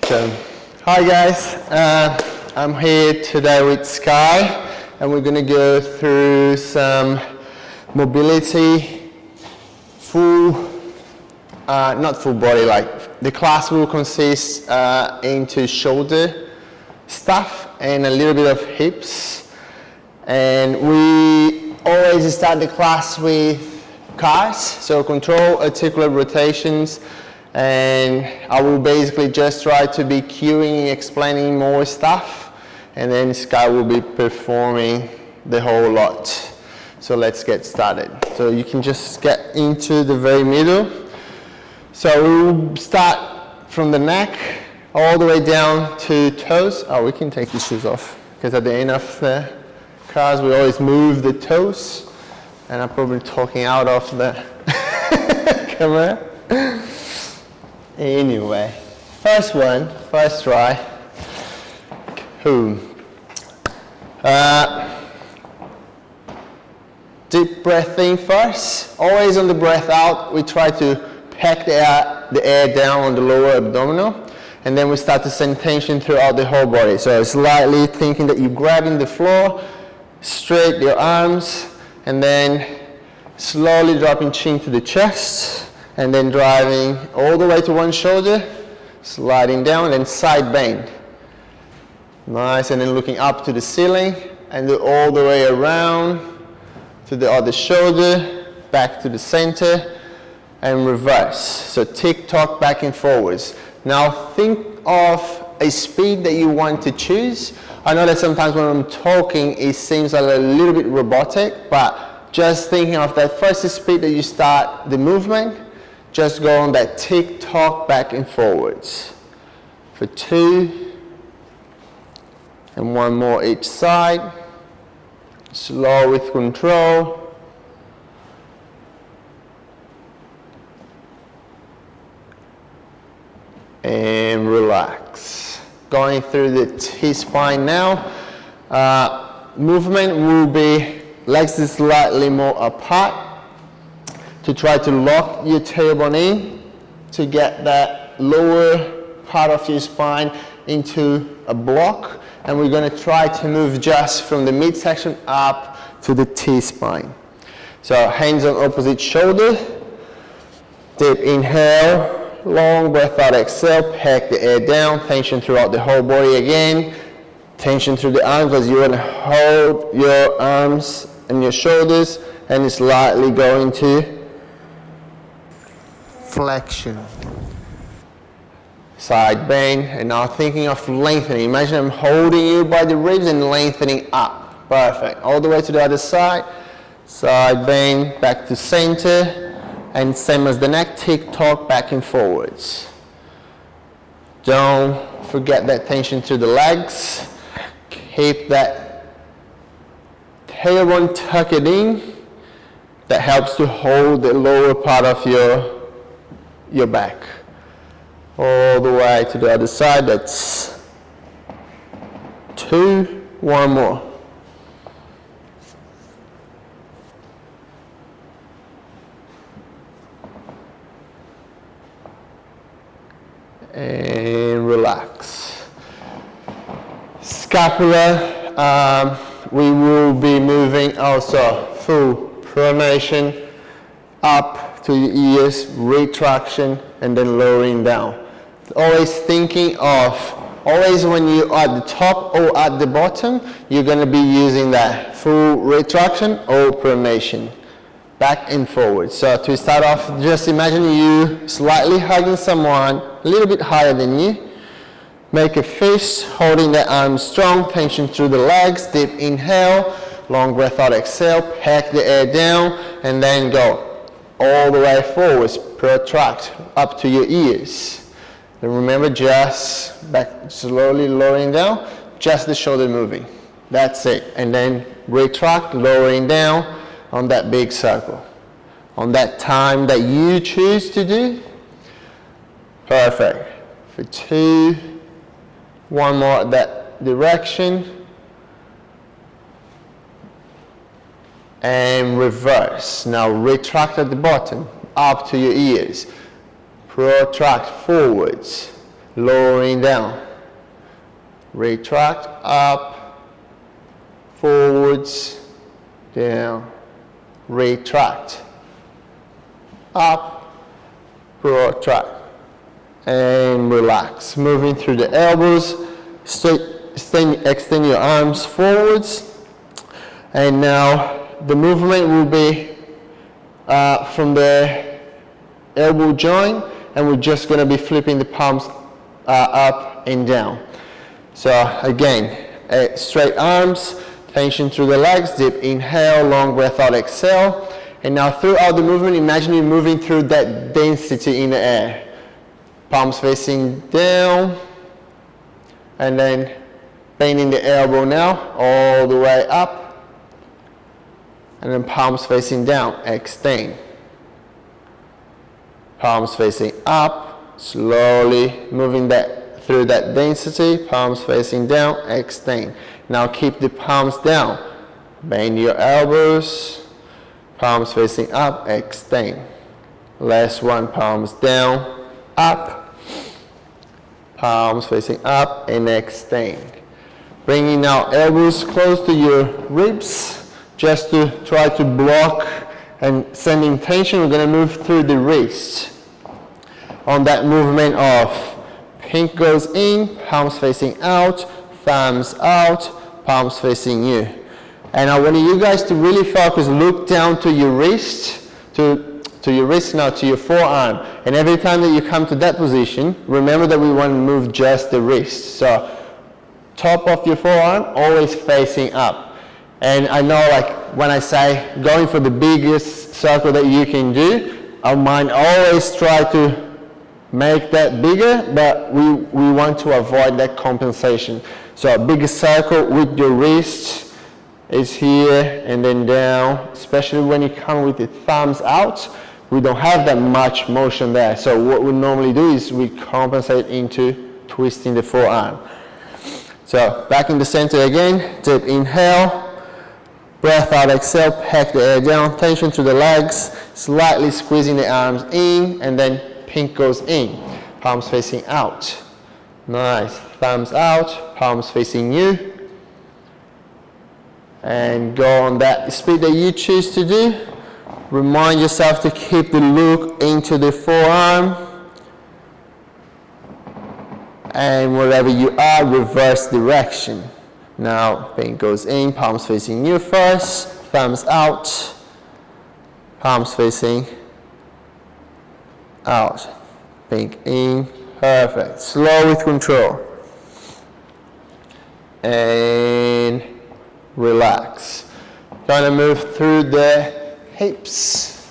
So, hi guys, I'm here today with Sky and we're going to go through some mobility, not full body, like the class will consist into shoulder stuff and a little bit of hips. And we always start the class with cars, so control articular rotations. And I will basically just try to be cueing, explaining more stuff, and then Sky will be performing the whole lot. So let's get started. So you can just get into the very middle. So we'll start from the neck all the way down to toes. Oh, we can take the shoes off, because at the end of the cars we always move the toes, and I'm probably talking out of the camera. Anyway, first try. Cool. Deep breath in first. Always on the breath out, we try to pack the air down on the lower abdominal, and then we start to send tension throughout the whole body. So slightly thinking that you're grabbing the floor, straight your arms, and then slowly dropping chin to the chest. And then driving all the way to one shoulder, sliding down, and side bend. Nice, and then looking up to the ceiling, and do all the way around to the other shoulder, back to the center, and reverse. So tick-tock back and forwards. Now think of a speed that you want to choose. I know that sometimes when I'm talking, it seems like a little bit robotic, but just thinking of that first speed that you start the movement, just go on that tick-tock back and forwards. For 2, and one more each side. Slow with control. And relax. Going through the T-spine now. Movement will be legs slightly more apart, to try to lock your tailbone in to get that lower part of your spine into a block, and we're going to try to move just from the midsection up to the T-spine. So hands on opposite shoulder, deep inhale, long breath out, exhale, pack the air down, tension throughout the whole body again, tension through the arms as you want to hold your arms and your shoulders, and slightly go into flexion. Side bend, and now thinking of lengthening. Imagine I'm holding you by the ribs and lengthening up. Perfect. All the way to the other side. Side bend, back to center, and same as the neck, tick-tock back and forwards. Don't forget that tension through the legs. Keep that tailbone tucked in. That helps to hold the lower part of your back. All the way to the other side. That's 2, one more. And relax. Scapula, we will be moving also full pronation up to your ears, retraction, and then lowering down. Always thinking of, always when you are at the top or at the bottom, you're going to be using that full retraction or pronation, back and forward. So to start off, just imagine you slightly hugging someone a little bit higher than you. Make a fist, holding the arms strong, tension through the legs, deep inhale, long breath out, exhale, pack the air down, and then go all the way forwards, protract up to your ears. And remember, just back, slowly lowering down, just the shoulder moving. That's it. And then retract, lowering down on that big circle. On that time that you choose to do. Perfect. For 2, one more that direction. And reverse. Now retract at the bottom, up to your ears. Protract forwards. lowering down. Retract, up, forwards, down, retract, up, protract, and relax. Moving through the elbows, extend your arms forwards, and now the movement will be from the elbow joint, and we're just going to be flipping the palms up and down. So again, straight arms, tension through the legs, deep inhale, long breath out, exhale. And now throughout the movement, imagine you're moving through that density in the air. Palms facing down, and then bending the elbow now, all the way up. And then palms facing down, extend. Palms facing up, slowly moving that through that density, palms facing down, extend. Now keep the palms down. Bend your elbows, palms facing up, extend. Last one, palms down, up, palms facing up, and extend. Bringing now elbows close to your ribs, just to try to block and sending tension. We're going to move through the wrist. On that movement of pink goes in, palms facing out, thumbs out, palms facing you. And I want you guys to really focus, look down to your wrist, to your wrist now, to your forearm. And every time that you come to that position, remember that we want to move just the wrist. So top of your forearm, always facing up. And I know, like when I say going for the biggest circle that you can do, our mind always try to make that bigger, but we want to avoid that compensation. So a bigger circle with your wrist is here and then down, especially when you come with the thumbs out. We don't have that much motion there. So what we normally do is we compensate into twisting the forearm. So back in the center again, deep inhale, breath out, exhale, pack the air down, tension to the legs, slightly squeezing the arms in, and then pink goes in, palms facing out. Nice, thumbs out, palms facing you. And go on that speed that you choose to do. Remind yourself to keep the look into the forearm. And wherever you are, reverse direction. Now, pink goes in, palms facing you first, thumbs out, palms facing out, pink in, perfect. Slow with control. And relax. Gonna move through the hips.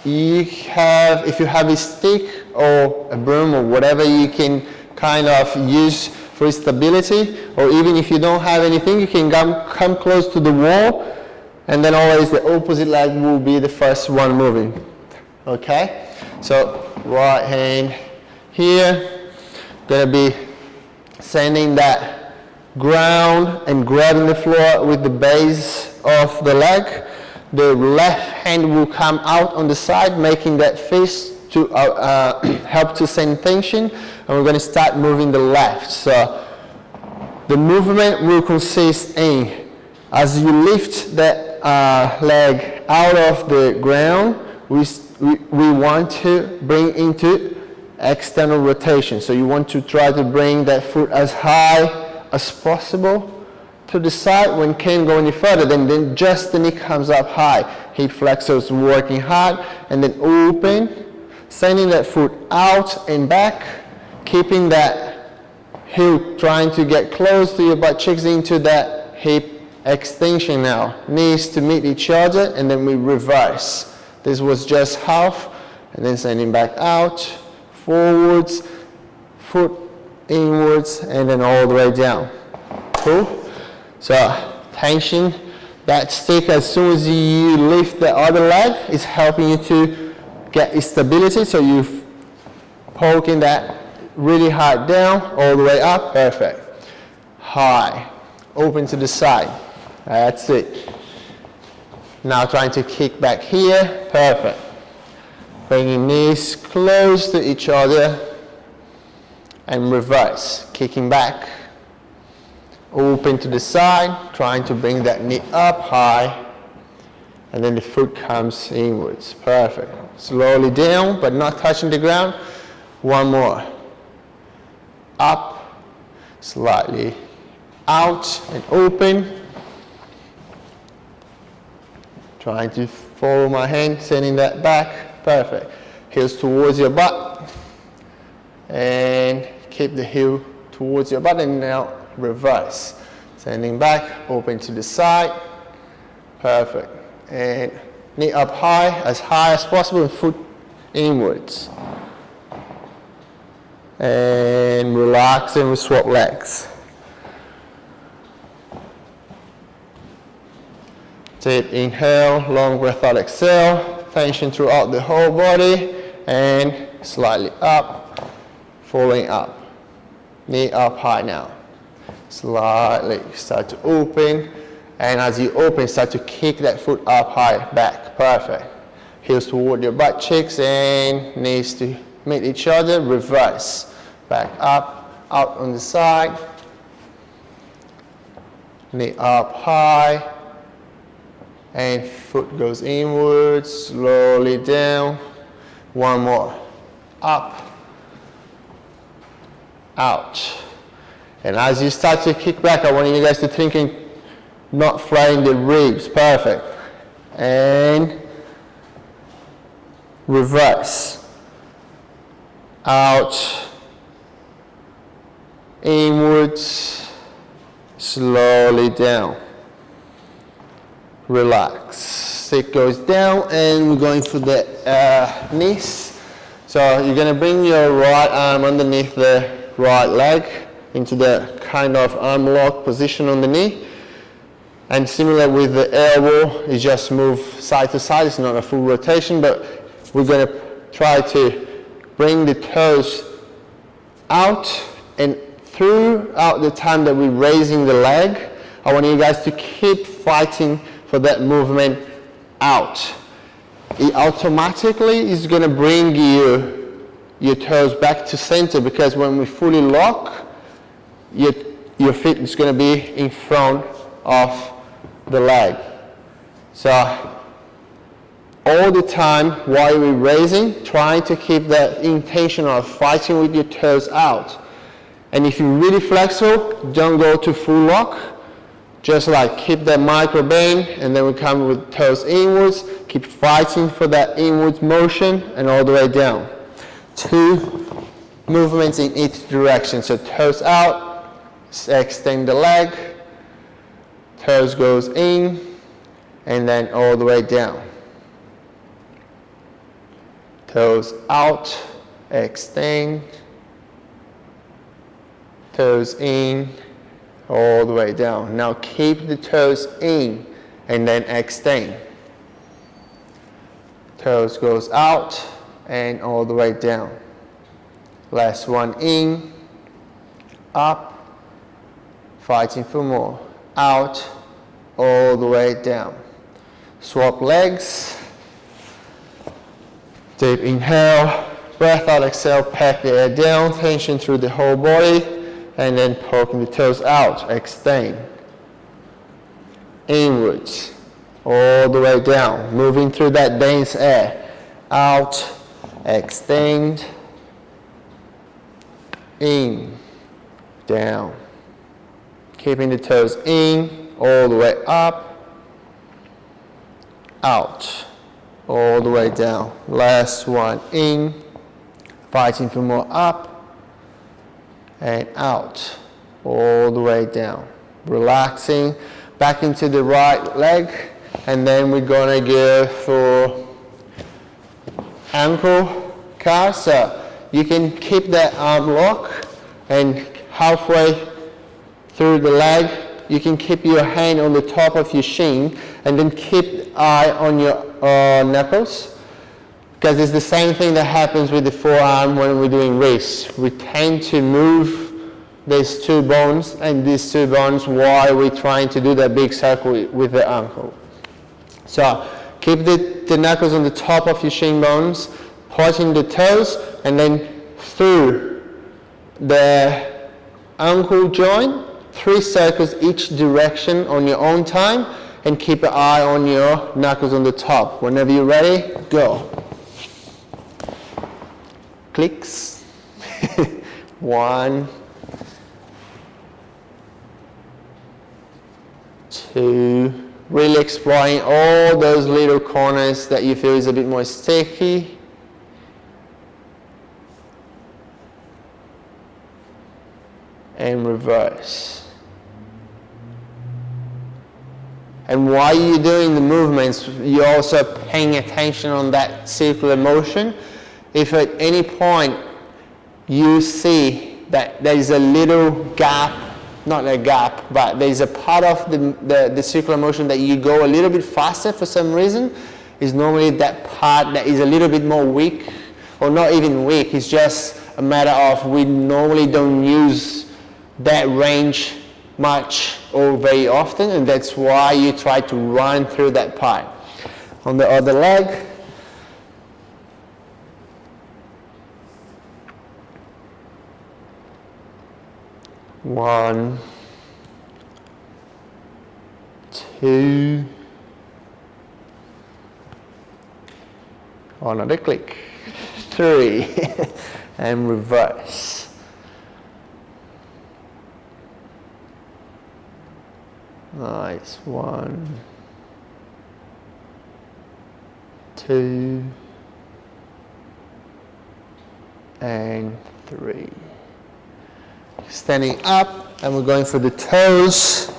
If you have a stick or a broom or whatever you can kind of use for stability, or even if you don't have anything, you can come close to the wall, and then always the opposite leg will be the first one moving. Okay? So right hand here, gonna be sending that ground and grabbing the floor with the base of the leg. The left hand will come out on the side, making that fist to help to send tension, and we're going to start moving the left. So the movement will consist in, as you lift that leg out of the ground, we want to bring into external rotation. So you want to try to bring that foot as high as possible to the side. When can't go any further, then just the knee comes up high. Hip flexors working hard, and then open, sending that foot out and back, keeping that heel trying to get close to your butt cheeks into that hip extension now. Knees to meet each other, and then we reverse. This was just half, and then sending back out, forwards, foot inwards, and then all the way down. Cool? So tension, that stick as soon as you lift the other leg is helping you to get stability. So you're poking that really hard down, all the way up, perfect. High, open to the side, that's it. Now trying to kick back here, perfect. Bringing knees close to each other, and reverse, kicking back, open to the side, trying to bring that knee up high, and then the foot comes inwards. Perfect. Slowly down, but not touching the ground. One more. Up, slightly out and open. Trying to follow my hand, sending that back. Perfect. Heels towards your butt. And keep the heel towards your butt, and now reverse. Sending back, open to the side. Perfect. And knee up high as possible, and foot inwards. And relax, and we swap legs. Deep inhale, long breath out, exhale. Tension throughout the whole body, and slightly up, falling up. Knee up high now. Slightly start to open, and as you open, start to kick that foot up high, back. Perfect. Heels toward your butt cheeks, and knees to meet each other. Reverse. Back up, out on the side. Knee up high, and foot goes inwards, slowly down. One more. Up, out. And as you start to kick back, I want you guys to think not flying the ribs. Perfect. And reverse. Out, inwards, slowly down. Relax. Stick goes down, and we're going for the knees. So you're going to bring your right arm underneath the right leg into the kind of arm lock position on the knee. And similar with the elbow, you just move side to side. It's not a full rotation, but we're going to try to bring the toes out, and throughout the time that we're raising the leg, I want you guys to keep fighting for that movement out. It automatically is going to bring your toes back to center, because when we fully lock, your feet is going to be in front of the leg. So all the time while we're raising, trying to keep that intention of fighting with your toes out. And if you're really flexible, don't go to full lock. Just like keep that micro bend, and then we come with toes inwards. Keep fighting for that inwards motion, and all the way down. 2 movements in each direction. So toes out, extend the leg, toes goes in, and then all the way down. Toes out, extend, toes in, all the way down. Now keep the toes in, and then extend. Toes goes out, and all the way down. Last one, in, up, fighting for more, out, all the way down. Swap legs. Deep inhale, breath out, exhale, pack the air down, tension through the whole body, and then poking the toes out, extend. Inwards, all the way down, moving through that dense air. Out, extend, in, down. Keeping the toes in, all the way up, out, all the way down. Last one, in, fighting for more, up, and out, all the way down. Relaxing, back into the right leg, and then we're gonna go for ankle car. So you can keep that arm lock, and halfway through the leg, you can keep your hand on the top of your shin, and then keep eye on your knuckles, because it's the same thing that happens with the forearm when we're doing wrists. We tend to move these 2 bones and these 2 bones while we're trying to do that big circle with the ankle. So keep the knuckles on the top of your shin bones, pointing the toes, and then through the ankle joint, 3 circles each direction on your own time, and keep an eye on your knuckles on the top. Whenever you're ready, go. Clicks. 1, 2, really exploring all those little corners that you feel is a bit more sticky. And reverse. And while you're doing the movements, you're also paying attention on that circular motion. If at any point you see that there's a little gap, not a gap, but there's a part of the circular motion that you go a little bit faster for some reason, is normally that part that is a little bit more weak, or not even weak, it's just a matter of we normally don't use that range much or very often, and that's why you try to run through that part. On the other leg, one, 2, another click, 3, and reverse. Nice. 1, 2, and 3. Standing up, and we're going for the toes.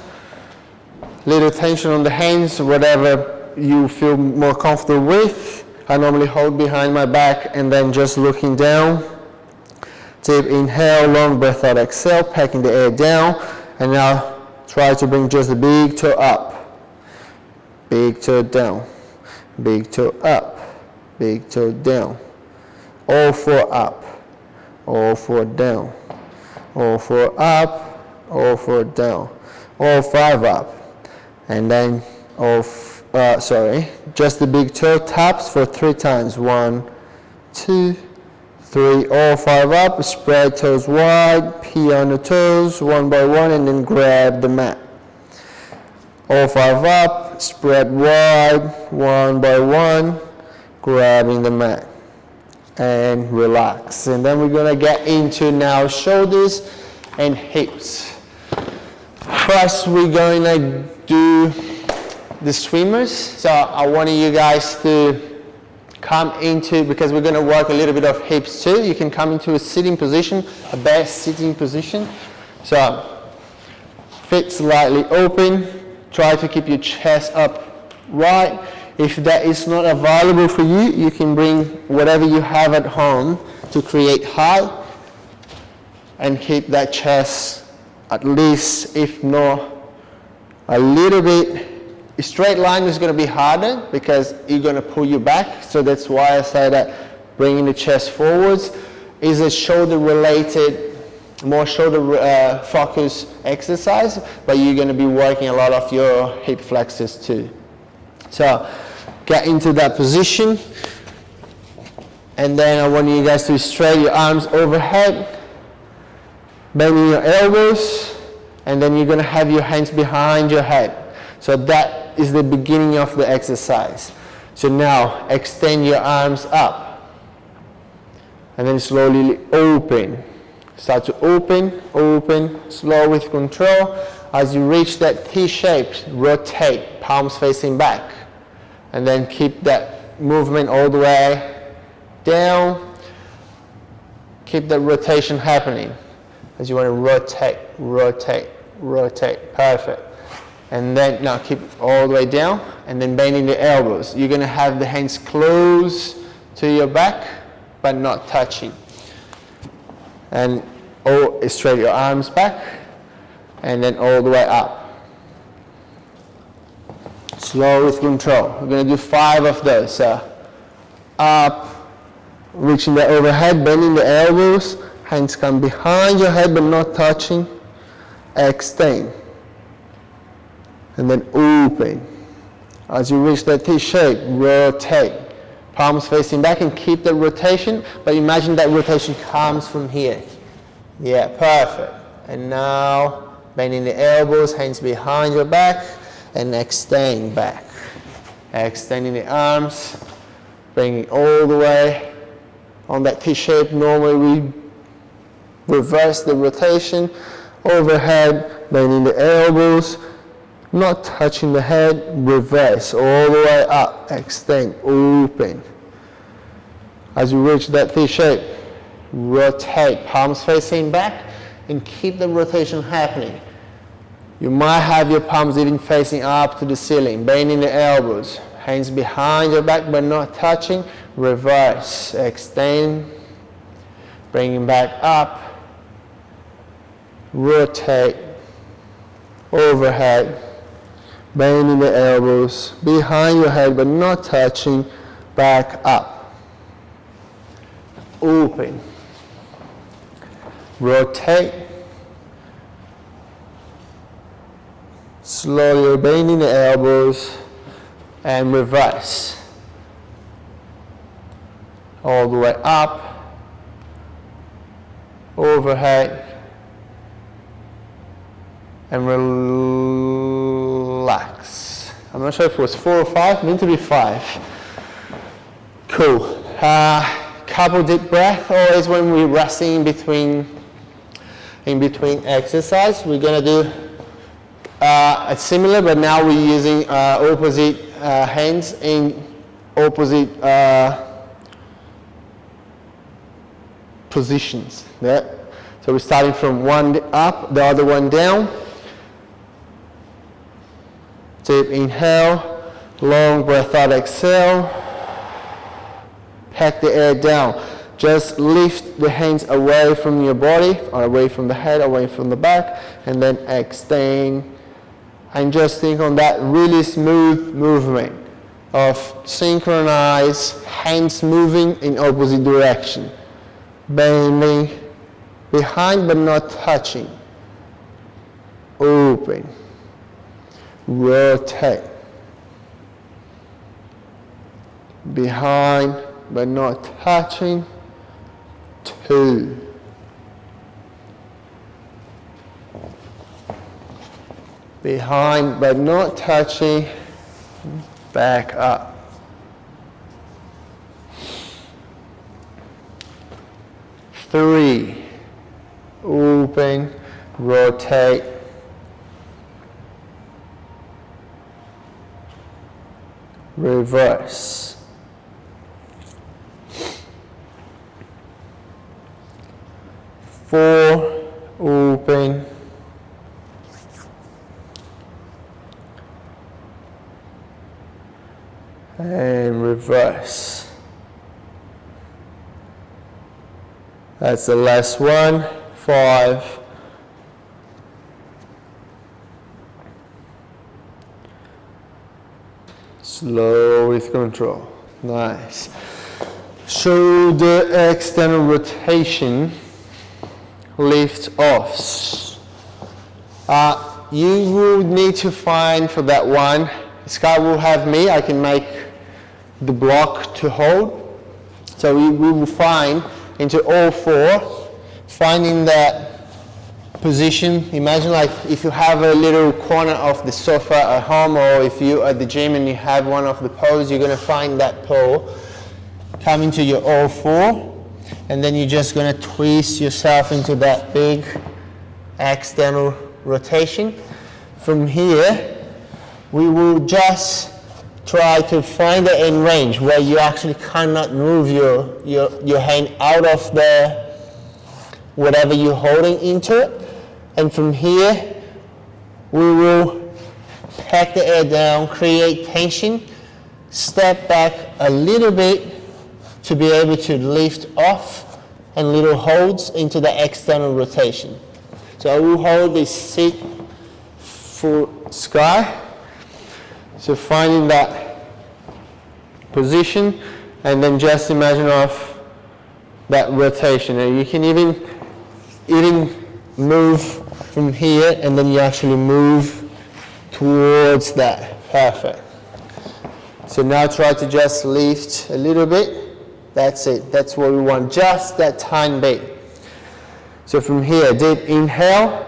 Little tension on the hands, whatever you feel more comfortable with. I normally hold behind my back and then just looking down. Deep inhale, long breath out, exhale, packing the air down, and now try to bring just the big toe up, big toe down, big toe up, big toe down. All 4 up, all 4 down, all 4 up, all 4 down, all 5 up, and then just the big toe taps for 3 times. 1, 2, 3, all 5 up, spread toes wide, pee on the toes, 1 by 1, and then grab the mat. All 5 up, spread wide, 1 by 1, grabbing the mat. And relax. And then we're gonna get into now shoulders and hips. First, we're gonna do the swimmers. So I want you guys to come into, because we're going to work a little bit of hips too, you can come into a sitting position, a best sitting position. So feet slightly open, try to keep your chest up right. If that is not available for you, you can bring whatever you have at home to create height and keep that chest at least, if not a little bit. A straight line is going to be harder because you're going to pull you back. So that's why I say that bringing the chest forwards is a shoulder related, more shoulder focused exercise, but you're going to be working a lot of your hip flexors too. So get into that position, and then I want you guys to straighten your arms overhead, bending your elbows, and then you're going to have your hands behind your head. So that is the beginning of the exercise. So now extend your arms up, and then slowly open. Start to open, open, slow with control. As you reach that T shape, rotate, palms facing back, and then keep that movement all the way down. Keep that rotation happening as you want to rotate, rotate, rotate. Perfect. And then now keep it all the way down, and then bending the elbows. You're going to have the hands close to your back, but not touching. And straight your arms back, and then all the way up. Slow with control. We're going to do 5 of those. So up, reaching the overhead, bending the elbows. Hands come behind your head, but not touching. Extend. And then open. As you reach that T shape, rotate. Palms facing back, and keep the rotation, but imagine that rotation comes from here. Yeah, perfect. And now bending the elbows, hands behind your back, and extend back. Extending the arms, bringing all the way on that T shape. Normally we reverse the rotation, overhead, bending the elbows, not touching the head, reverse all the way up, extend, open. As you reach that T shape, rotate, palms facing back, and keep the rotation happening. You might have your palms even facing up to the ceiling, bending the elbows, hands behind your back but not touching, reverse, extend, bringing back up, rotate, overhead, bending the elbows, behind your head but not touching, back up, open, rotate, slowly bending the elbows, and reverse, all the way up, overhead, and relax. I'm not sure if it was 4 or 5, meant to be 5. Cool. Couple deep breath, always when we're resting in between exercise. We're gonna do a similar, but now we're using opposite hands in opposite positions. Yeah. So we're starting from one up, the other one down. Deep inhale, long breath out, exhale. Pack the air down. Just lift the hands away from your body, or away from the head, away from the back, and then extend. And just think on that really smooth movement of synchronized hands moving in opposite direction. Bending behind but not touching. Open. Rotate. Behind but not touching. 2. Behind but not touching. Back up. 3. Open, rotate. 'Reverse. 4. Open. 'And reverse. That's the last one. 5. Slow with control. Nice. Shoulder external rotation. Lift offs. You will need to find for that one. Scott will have me. I can make the block to hold. So we will find into all 4, finding that position. Imagine like if you have a little corner of the sofa at home, or if you're at the gym and you have one of the poles, you're going to find that pole. Come into your all 4, and then you're just going to twist yourself into that big external rotation. From here, we will just try to find the end range where you actually cannot move your hand out of the whatever you're holding into it. And from here, we will pack the air down, create tension, step back a little bit to be able to lift off, and little holds into the external rotation. So I will hold this seat for sky. So finding that position, and then just imagine of that rotation. And you can even move from here, and then you actually move towards that. Perfect. So now try to just lift a little bit. That's it. That's what we want. Just that tiny bit. So from here, deep inhale,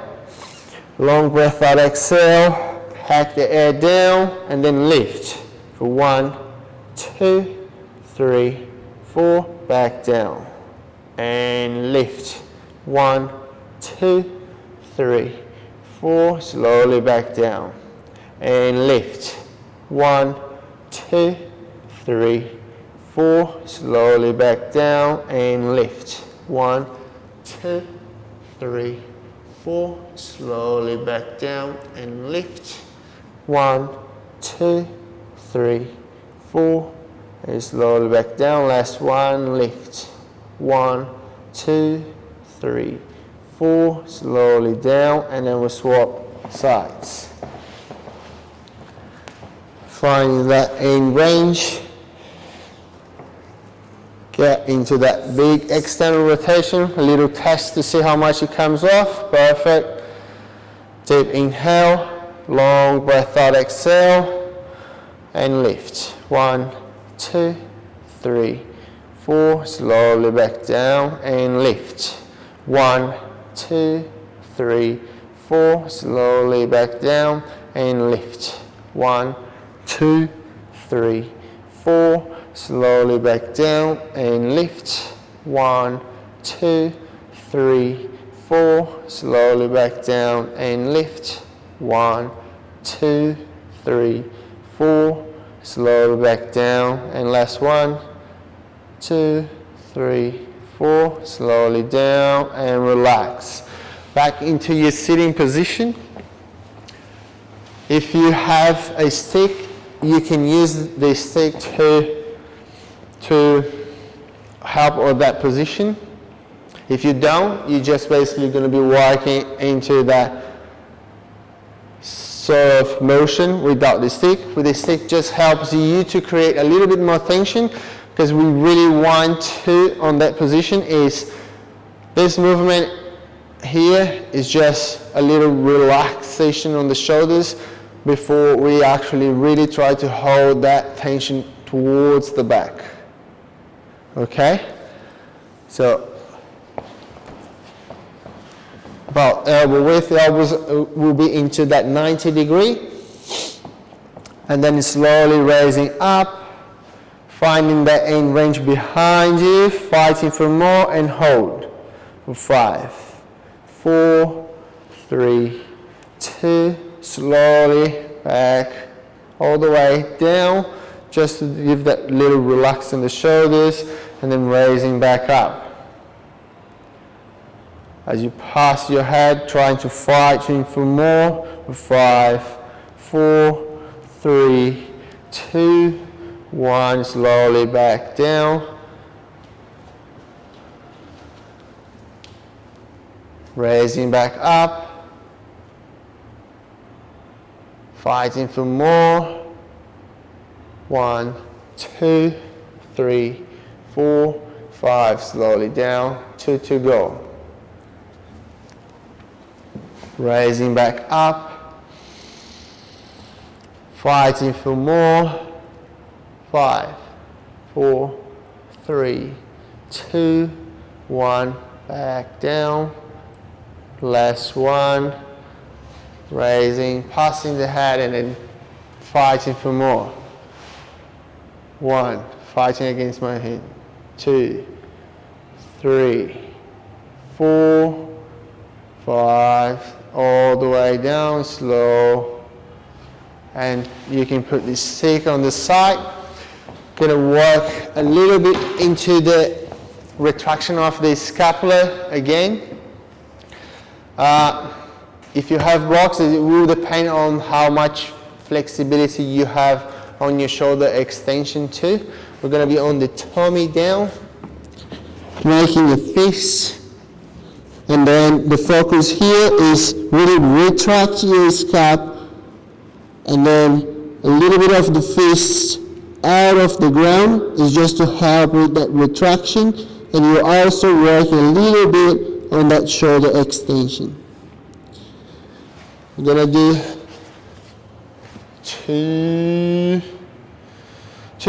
long breath out, exhale, pack the air down, and then lift. For 1, 2, 3, 4, back down. And lift. 1, 2, 3, 4, slowly back down. And lift. 1, 2, 3, 4, slowly back down and lift. 1, 2, 3, 4, slowly back down and lift. 1, 2, 3, 4, and slowly back down. Last one, lift. 1, 2, 3, 4, slowly down, and then we'll swap sides. Finding that in range. Get into that big external rotation, a little test to see how much it comes off. Perfect. Deep inhale, long breath out, exhale, and lift. 1, 2, 3, 4, slowly back down and lift. 1, 2, 3, 4, slowly back down and lift. 1, 2, 3, 4, slowly back down and lift. 1, 2, 3, 4, slowly back down and lift. 1, 2, 3, 4, slowly back down, and last 1, 2, 3, 4, slowly down and relax. Back into your sitting position. If you have a stick, you can use the stick to help with that position. If you don't, you're just basically going to be working into that sort of motion without the stick. With the stick, just helps you to create a little bit more tension, because we really want to, on that position, is this movement here is just a little relaxation on the shoulders before we actually really try to hold that tension towards the back. Okay? So, about elbow width, the elbows will be into that 90 degree. And then slowly raising up, finding that end range behind you, fighting for more, and hold. For 5, 4, 3, 2, slowly back, all the way down, just to give that little relax in the shoulders, and then raising back up. As you pass your head, trying to fighting for more. 5, 4, 3, 2, 1, slowly back down. Raising back up. Fighting for more. 1, 2, 3, 4, 5, slowly down. 2 to go. Raising back up. Fighting for more. 5, 4, 3, 2, 1, back down. Last one. Raising, passing the head, and then fighting for more. 1, fighting against my hand. 2, 3, 4, 5, all the way down, slow. And you can put this stick on the side. Gonna work a little bit into the retraction of the scapula again. If you have blocks, it will depend on how much flexibility you have on your shoulder extension too. We're going to be on the tummy down, making a fist, and then the focus here is really retract your scap, and then a little bit of the fist out of the ground is just to help with that retraction, and you're also working a little bit on that shoulder extension. We're gonna do two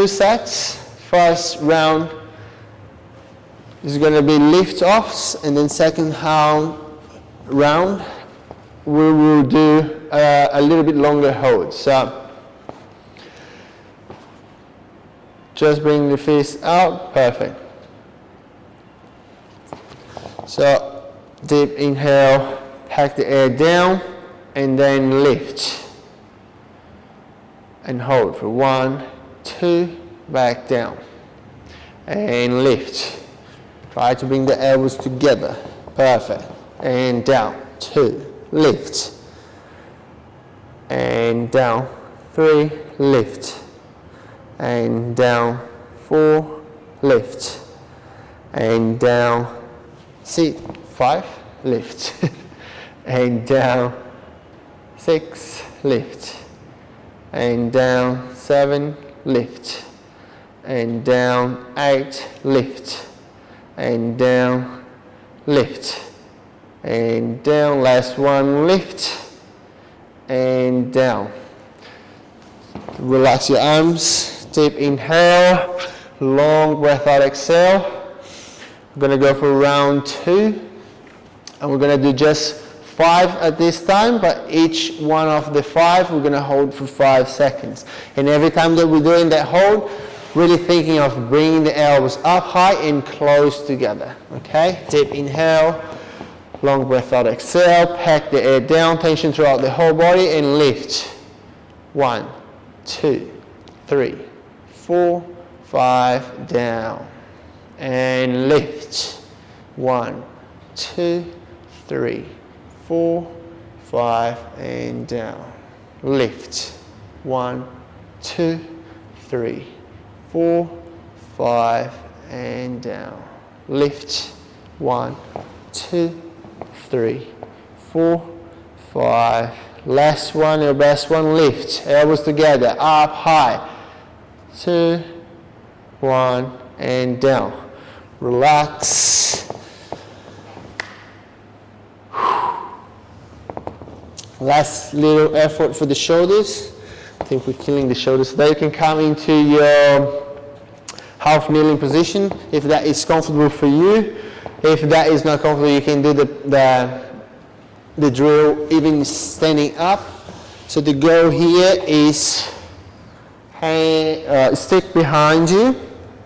sets. First round, is going to be lift offs, and then second round we will do a little bit longer hold. So just bring the fist out, perfect. So deep inhale, pack the air down, and then lift. And hold for 1, 2, back down. And lift. Try to bring the elbows together, perfect. And down, 2, lift. And down, 3, lift. And down, 4, lift. And down, 5, lift. And down, 6, lift. And down, 7, lift. And down, 8, lift. And down, lift. And down, last one, lift. And down. Relax your arms, deep inhale, long breath out, exhale. We're going to go for round 2, and we're going to do just 5 at this time, but each one of the 5 we're going to hold for 5 seconds. And every time that we're doing that hold, really thinking of bringing the elbows up high and close together. Okay, deep inhale, long breath out, exhale, pack the air down, tension throughout the whole body, and lift. 1, 2, 3, 4, 5, down. And lift. 1, 2, 3, 4, 5, and down. Lift. 1, 2, 3, 4, 5, and down. Lift. 1, 2, 3, 4, 5. Last one, your best one, lift. Elbows together, up high. 2, 1, and down. Relax. Last little effort for the shoulders. I think we're killing the shoulders. Now you can come into your half kneeling position if that is comfortable for you. If that is not comfortable, you can do the drill even standing up. So the goal here is stick behind you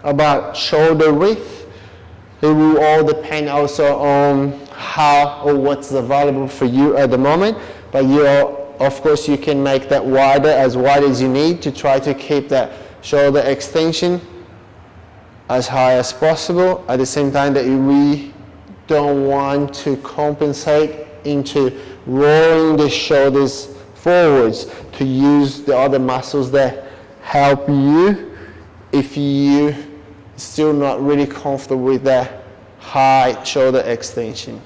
about shoulder width. It will all depend also on how or what's available for you at the moment. But of course you can make that wide as you need to try to keep that shoulder extension as high as possible. At the same time that we don't want to compensate into rolling the shoulders forwards to use the other muscles that help you if you still not really comfortable with that high shoulder extension.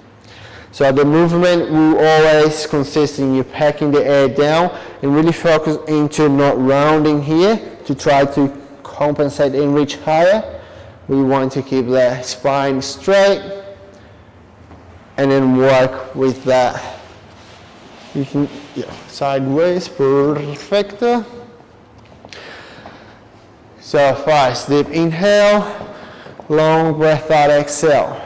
So the movement will always consist in you packing the air down and really focus into not rounding here to try to compensate and reach higher. We want to keep the spine straight and then work with that. You can, sideways, perfecto. So first, deep inhale, long breath out, exhale.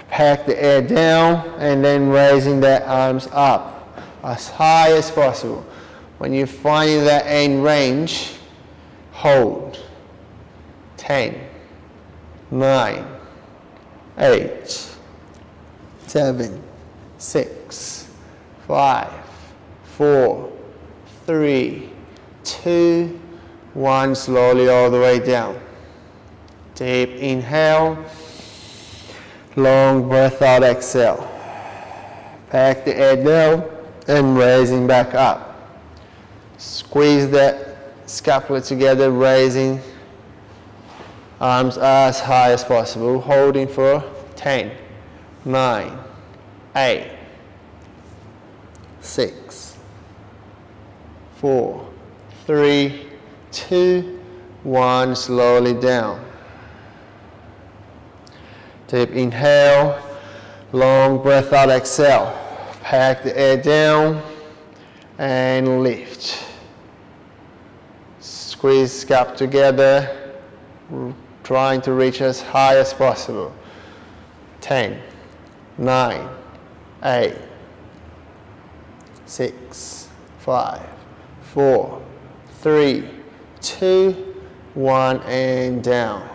Pack the air down and then raising the arms up as high as possible. When you find that in range, hold. 10, 9, 8, 7, 6, 5, 4, 3, 2, 1, slowly all the way down. Deep inhale, long breath out, exhale. Pack the air down and raising back up. Squeeze the scapula together, raising arms as high as possible, holding for 10, 9, 8, 6, 4, 3, 2, 1, slowly down. Deep inhale, long breath out, exhale. Pack the air down and lift. Squeeze scap together, trying to reach as high as possible. 10, 9, 8, 6, 5, 4, 3, 2, 1, and down.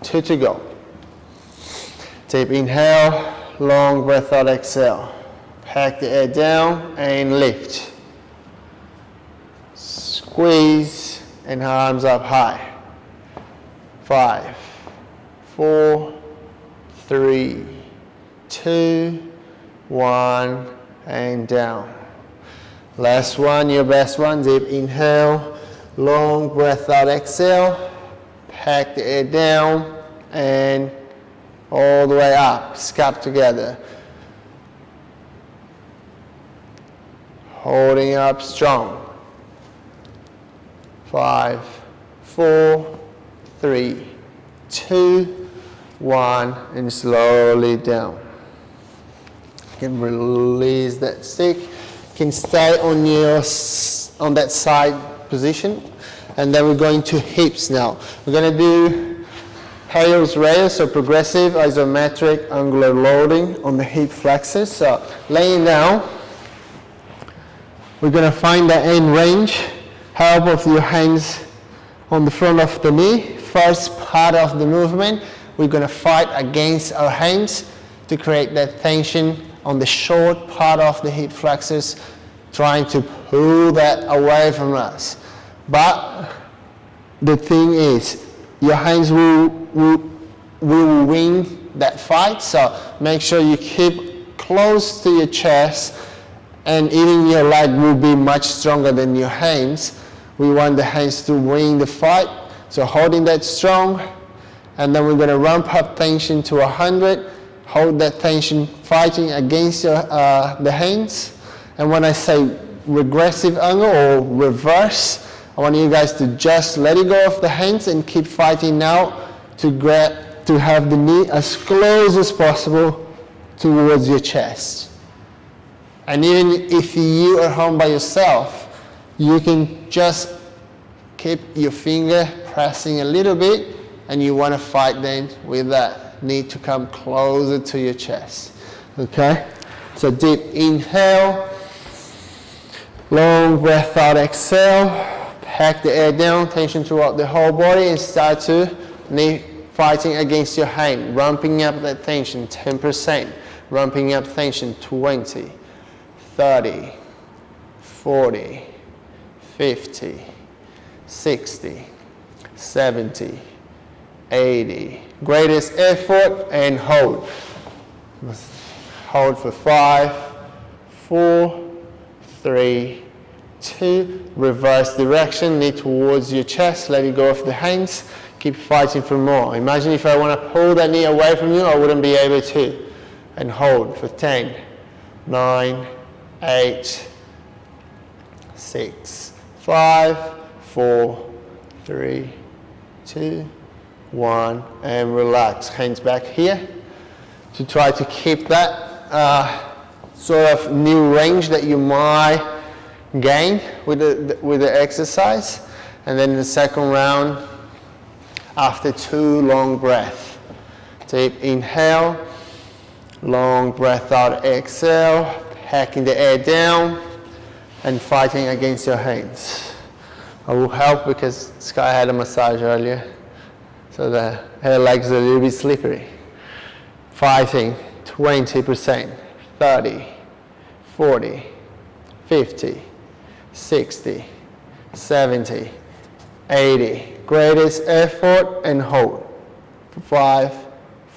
2 to go. Deep inhale, long breath out, exhale. Pack the air down and lift. Squeeze and arms up high. 5, 4, 3, 2, 1, and down. Last one, your best one. Deep inhale, long breath out, exhale. Pack the air down and all the way up, scap together. Holding up strong. 5, 4, 3, 2, 1, and slowly down. You can release that stick. You can stay on that side position, and then we're going to hips now. We're going to do PAILs RAILs, so progressive isometric angular loading on the hip flexors. So laying down, we're going to find the end range. Help of your hands on the front of the knee. First part of the movement, we're going to fight against our hands to create that tension on the short part of the hip flexors, trying to pull that away from us. But the thing is, your hands will win that fight, so make sure you keep close to your chest, and even your leg will be much stronger than your hands. We want the hands to win the fight, so holding that strong, and then we're going to ramp up tension to 100. Hold that tension, fighting against the hands. And when I say regressive angle or reverse, I want you guys to just let it go of the hands and keep fighting now to have the knee as close as possible towards your chest. And even if you are home by yourself, you can just keep your finger pressing a little bit, and you want to fight then with that knee to come closer to your chest. Okay? So deep inhale, long breath out, exhale. Pack the air down, tension throughout the whole body, and start to knee fighting against your hand, ramping up that tension 10%, ramping up tension 20, 30, 40, 50, 60, 70, 80. Greatest effort, and hold. Hold for 5, 4, 3, 2. Reverse direction, knee towards your chest, let it go of the hands. Keep fighting for more. Imagine if I want to pull that knee away from you, I wouldn't be able to. And hold for 10, 9, 8, 6, 5, 4, 3, 2, 1, and relax. Hands back here to try to keep that sort of new range that you might gain with the exercise. And then the second round, after 2 long breaths. Deep inhale, long breath out, exhale, packing the air down and fighting against your hands. I will help because Sky had a massage earlier, so her legs are a little bit slippery. Fighting 20%, 30, 40, 50, 60, 70, 80. Greatest effort, and hold. 5,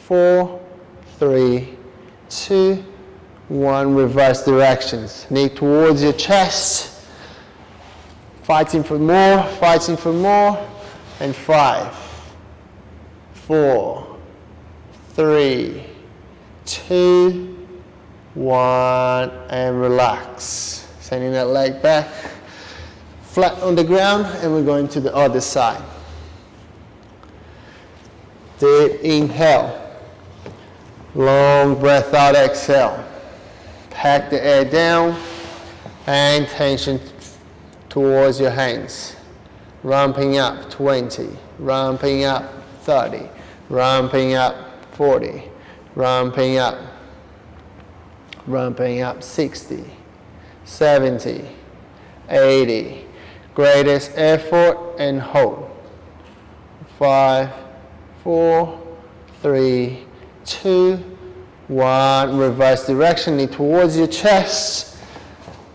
4, 3, 2, 1. Reverse directions. Knee towards your chest. Fighting for more, fighting for more. And 5, 4, 3, 2, 1. And relax. Sending that leg back flat on the ground, and we're going to the other side. Deep inhale, long breath out, exhale. Pack the air down and tension towards your hands. Ramping up 20, ramping up 30, ramping up 40, ramping up, 60, 70, 80, greatest effort and hold. 5, 4, 3, 2, 1, reverse direction, knee towards your chest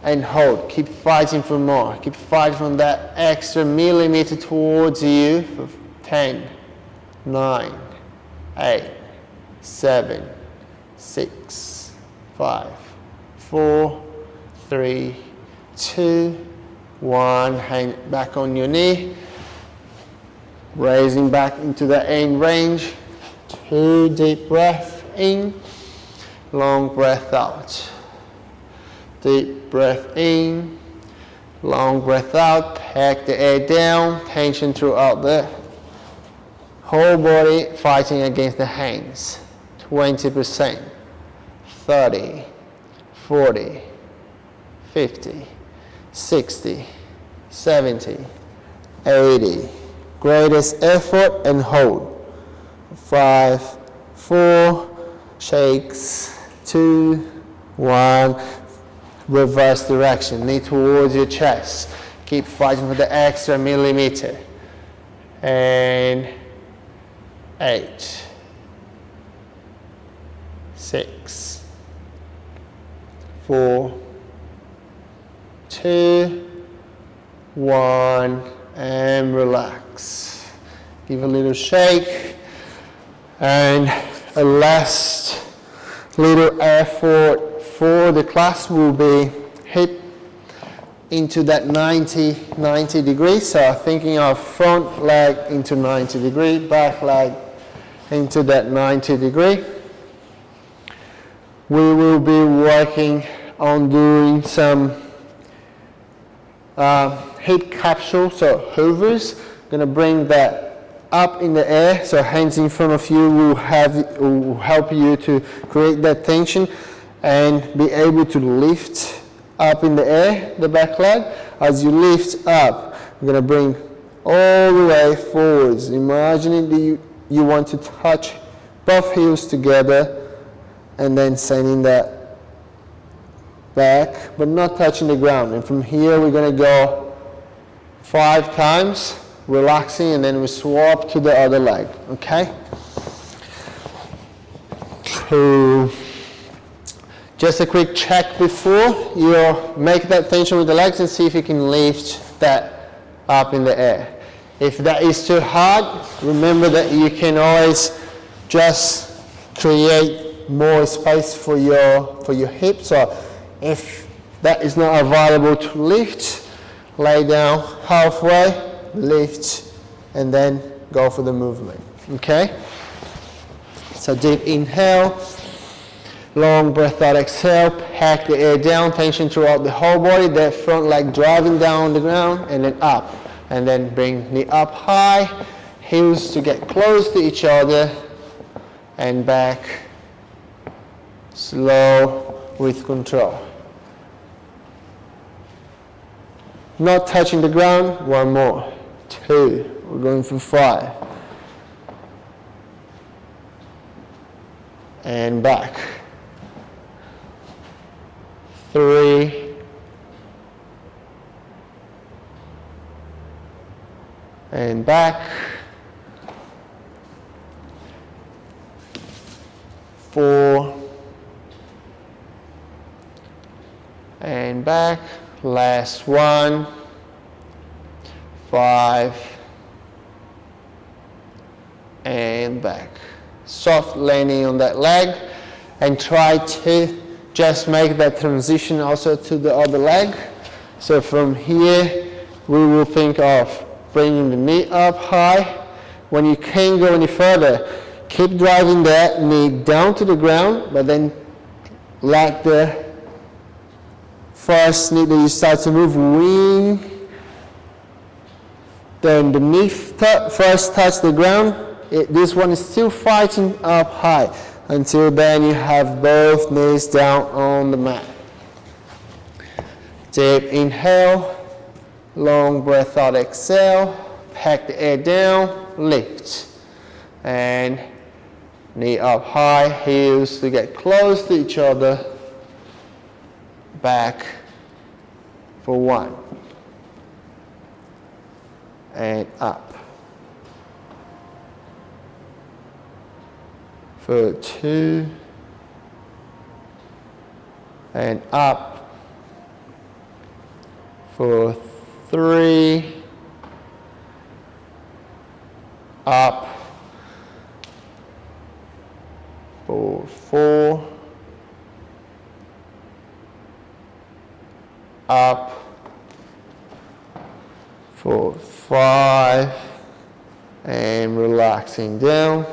and hold. Keep fighting for more, keep fighting from that extra millimeter towards you for 10, 9, 8, 7, 6, 5, 4, 3, 2, 1, hand back on your knee, raising back into the end range, 2 deep breath in, long breath out, deep breath in, long breath out, pack the air down, tension throughout the whole body, fighting against the hands, 20%, 30, 40, 50, 60, 70, 80, greatest effort and hold. 5, 4, shakes, 2, 1, reverse direction, knee towards your chest. Keep fighting for the extra millimeter. And 8, 6, 4, 2, 1, and relax. Give a little shake, and a last little effort for the class will be hip into that 90 degrees. So thinking of front leg into 90 degree, back leg into that 90 degree. We will be working on doing some hip capsule, so hovers. Gonna bring that up in the air, so hands in front of you will help you to create that tension and be able to lift up in the air, the back leg. As you lift up, you're gonna bring all the way forwards. Imagining that you want to touch both heels together and then sending that back, but not touching the ground. And from here, we're gonna go 5 times, relaxing, and then we swap to the other leg, okay? So, just a quick check before you make that tension with the legs and see if you can lift that up in the air. If that is too hard, remember that you can always just create more space for your hips. So if that is not available to lift, lay down halfway, lift, and then go for the movement, okay? So deep inhale, long breath out, exhale, pack the air down, tension throughout the whole body, that front leg driving down on the ground, and then up. And then bring knee up high, heels to get close to each other, and back, slow with control. Not touching the ground, 1 more, 2, we're going for 5. And back. 3. And back. 4. And back. Last one. 5. And back. Soft landing on that leg, and try to just make that transition also to the other leg. So from here, we will think of bringing the knee up high. When you can't go any further, keep driving that knee down to the ground, but then like the first knee that you start to move, wing. Then the knee first touch the ground. This one is still fighting up high. Until then, you have both knees down on the mat. Deep inhale, long breath out, exhale, pack the air down, lift. And knee up high, heels to get close to each other, back for 1, and up for 2, and up for 3, up for 4, up for 5, and relaxing down,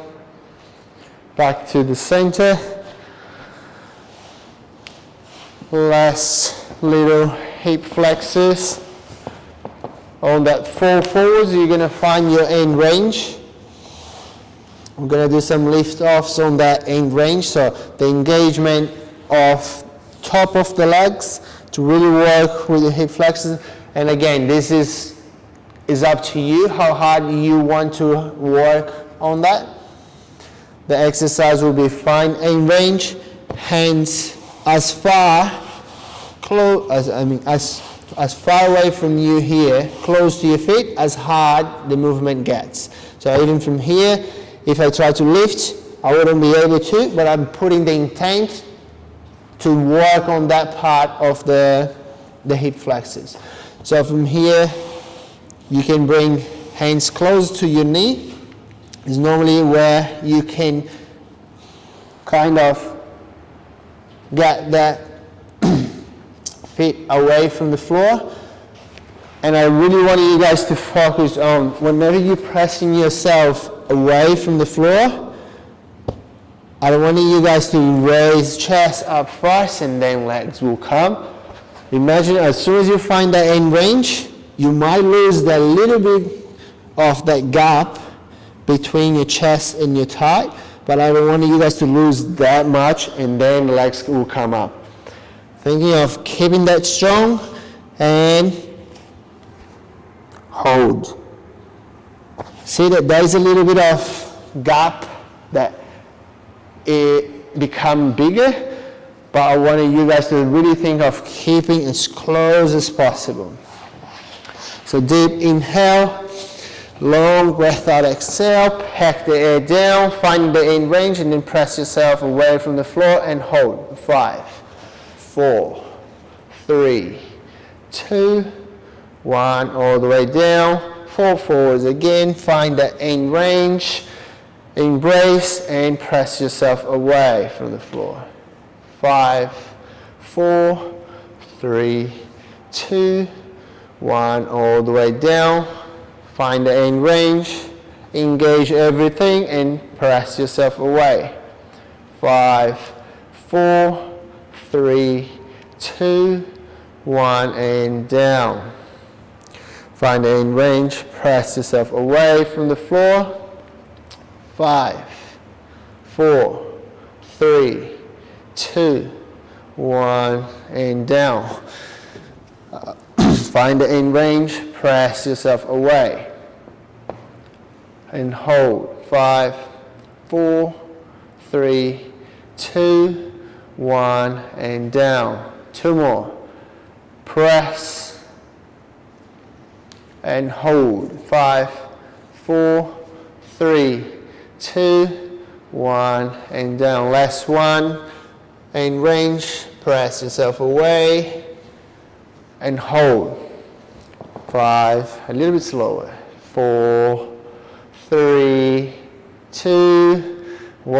back to the center. Last little hip flexors. On that 4 forwards, you're going to find your end range. We're going to do some lift offs on that end range, so the engagement of top of the legs to really work with the hip flexors. And again, this is up to you how hard you want to work on that. The exercise will be find end range, hands as far as far away from you here, close to your feet, as hard the movement gets. So even from here, if I try to lift, I wouldn't be able to, but I'm putting the intent to work on that part of the hip flexors. So from here, you can bring hands close to your knee. It's normally where you can kind of get that feet away from the floor. And I really want you guys to focus on whenever you're pressing yourself away from the floor, I don't want you guys to raise chest up first and then legs will come. Imagine as soon as you find that end range, you might lose that little bit of that gap between your chest and your thigh, but I don't want you guys to lose that much and then legs will come up. Thinking of keeping that strong and hold. See that there is a little bit of gap that it become bigger, but I wanted you guys to really think of keeping as close as possible. So deep inhale, long breath out, exhale, pack the air down, find the end range and then press yourself away from the floor and hold. 5, 4, 3, 2, 1, all the way down. 4 forwards again, find that end range, embrace and press yourself away from the floor. 5, 4, 3, 2, 1, all the way down. Find the end range, engage everything and press yourself away. 5, 4, 3, 2, 1, and down. Find the end range, press yourself away from the floor. 5, 4, 3, 2, 1, and down. Find the end range, press yourself away. And hold. 5, 4, 3, 2, 1, and down. 2 more. Press and hold. 5, 4, 3, 2, 1, and down. Last one. And range, press yourself away and hold. 5, a little bit slower. 4, 3, 2, 1.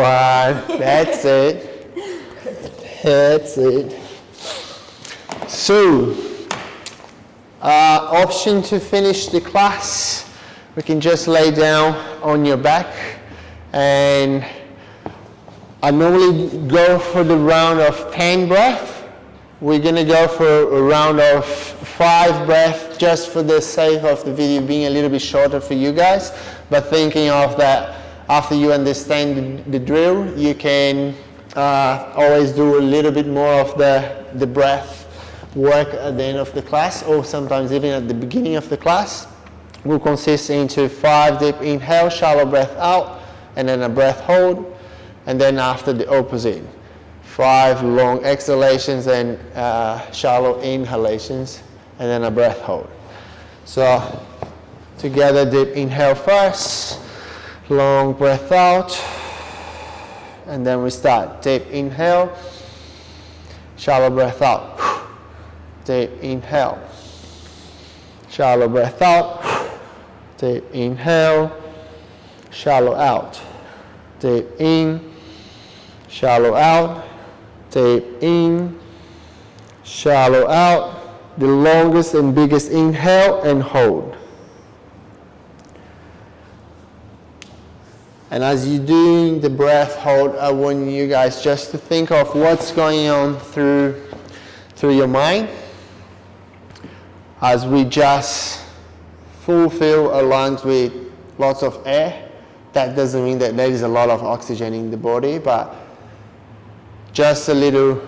That's it. That's it. So, option to finish the class, we can just lay down on your back, and I normally go for the round of 10 breaths. We're going to go for a round of 5 breaths just for the sake of the video being a little bit shorter for you guys, but thinking of that after you understand the drill, you can always do a little bit more of the breath work at the end of the class, or sometimes even at the beginning of the class. Will consist into 5 deep inhale, shallow breath out, and then a breath hold, and then after the opposite. 5 long exhalations and shallow inhalations, and then a breath hold. So together, deep inhale first, long breath out, and then we start. Deep inhale, shallow breath out. Deep inhale, shallow breath out. Deep inhale, shallow out. Deep in, shallow out. Deep in, shallow out. The longest and biggest inhale and hold. And as you're doing the breath hold, I want you guys just to think of what's going on through your mind as we just fulfill our lungs with lots of air. That doesn't mean that there is a lot of oxygen in the body, but just a little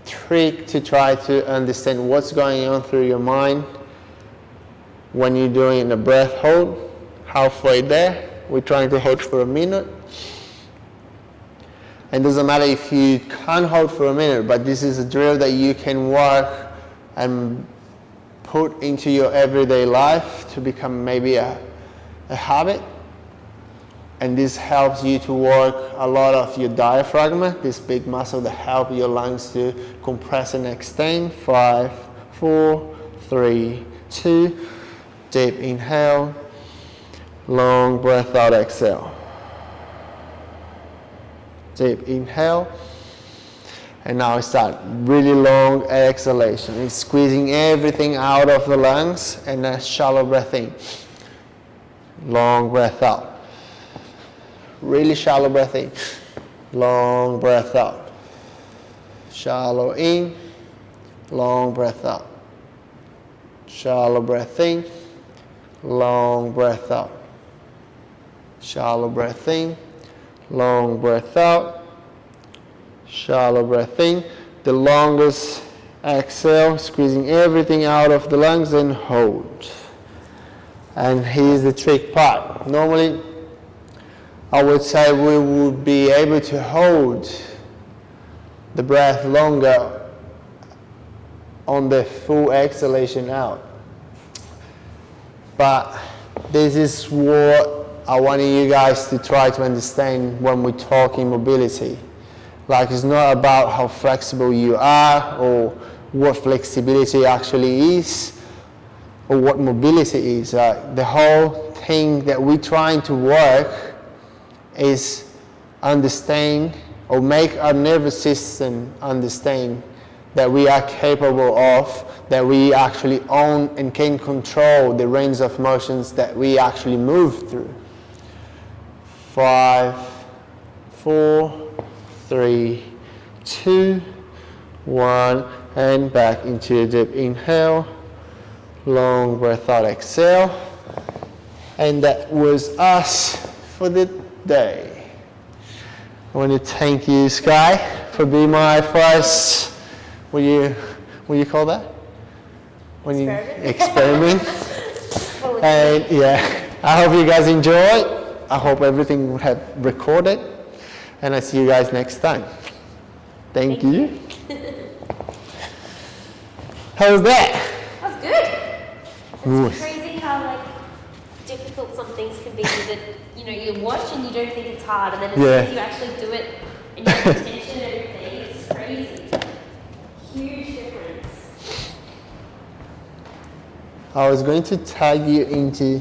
trick to try to understand what's going on through your mind when you're doing the breath hold. Halfway there, we're trying to hold for a minute. And it doesn't matter if you can't hold for a minute, but this is a drill that you can work and put into your everyday life to become maybe a habit. And this helps you to work a lot of your diaphragm, this big muscle that helps your lungs to compress and extend. 5, 4, 3, 2. Deep inhale, long breath out, exhale. Deep inhale. And now we start really long exhalation. It's squeezing everything out of the lungs, and a shallow breath in. Long breath out. Really shallow breath in. Long breath out. Shallow in. Long breath out. Shallow breath in. Long breath out. Shallow breath in. Long breath out. Shallow breath in. The longest exhale, squeezing everything out of the lungs, and hold. And here's the trick part. Normally, I would say we would be able to hold the breath longer on the full exhalation out. But this is what I want you guys to try to understand when we talk in mobility. Like, it's not about how flexible you are or what flexibility actually is or what mobility is. The whole thing that we're trying to work is understand or make our nervous system understand that we are capable of, that we actually own and can control the range of motions that we actually move through. 5, 4, 3, 2, 1, and back into a deep inhale, long breath out, exhale. And that was us for the day. I want to thank you, Sky, for being my first, what do you call that? Experiment. And yeah, I hope you guys enjoyed. I hope everything would have recorded. And I see you guys next time. Thank you. How was that? That was good. It's crazy how difficult some things can be that you watch and you don't think it's hard, and then as soon as you actually do it and you have attention and everything, it's crazy. Huge difference. I was going to tag you into